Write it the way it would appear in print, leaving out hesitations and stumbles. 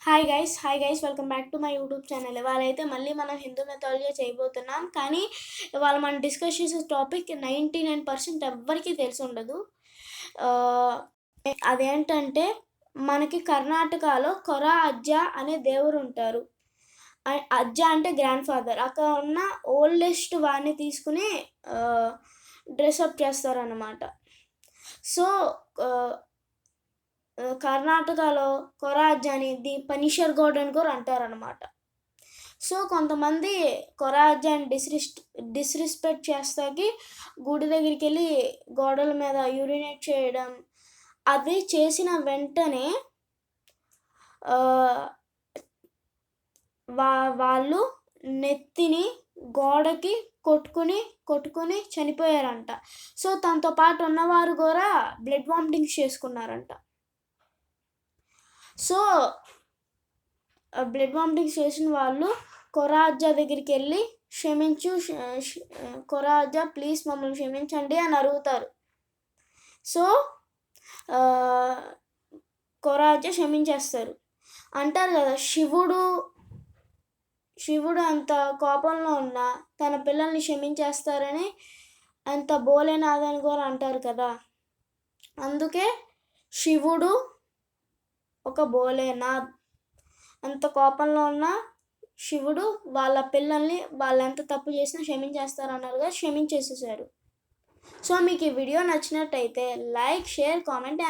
Hi guys welcome back to my YouTube channel. ఇవాళైతే మళ్ళీ మనం హిందూ మెథాలజీ చేయబోతున్నాం. కానీ ఇవాళ మనం డిస్కస్ చేసే టాపిక్ 99% ఎవ్వరికీ తెలిసి ఉండదు. అదేంటంటే మనకి కర్ణాటకలో కొరా అజ్జా అనే దేవుడు ఉంటారు. అజ్జా అంటే గ్రాండ్ ఫాదర్. అక్కడ ఉన్న ఓల్డెస్ట్ వాడిని తీసుకుని డ్రెస్అప్ చేస్తారన్నమాట. సో కర్ణాటకలో కొరా అజ్జాని ది పనిషర్ గాడ్ అని కూడా అంటారనమాట. సో కొంతమంది కొరా అజ్జాని డిస్రెస్పెక్ట్ చేస్తాకి గుడి దగ్గరికి వెళ్ళి గోడల మీద యూరినేట్ చేయడం, అది చేసిన వెంటనే వాళ్ళు నెత్తిని గోడకి కొట్టుకుని చనిపోయారంట. సో తనతో పాటు ఉన్నవారు కూడా బ్లడ్ వామిటింగ్స్ చేసుకున్నారంట. సో బ్లడ్ వామిటింగ్స్ చేసిన వాళ్ళు కొరా అజ్జా దగ్గరికి వెళ్ళి కొరా అజ్జా ప్లీజ్ మమ్మల్ని క్షమించండి అని అడుగుతారు. సో కొరా అజ్జా క్షమించేస్తారు. అంటారు కదా, శివుడు అంత కోపంలో ఉన్న తన పిల్లల్ని క్షమించేస్తారని, అంత భోలేనాథ్ కూడా అంటారు కదా. అందుకే శివుడు ఒక భోలేనాథ్. అంత కోపంలో ఉన్న శివుడు వాళ్ళ పిల్లల్ని వాళ్ళు ఎంత తప్పు చేసినా క్షమించేస్తారు అన్నారుగా, క్షమించేసేసారు. సో మీకు ఈ వీడియో నచ్చినట్టయితే లైక్, షేర్, కామెంట్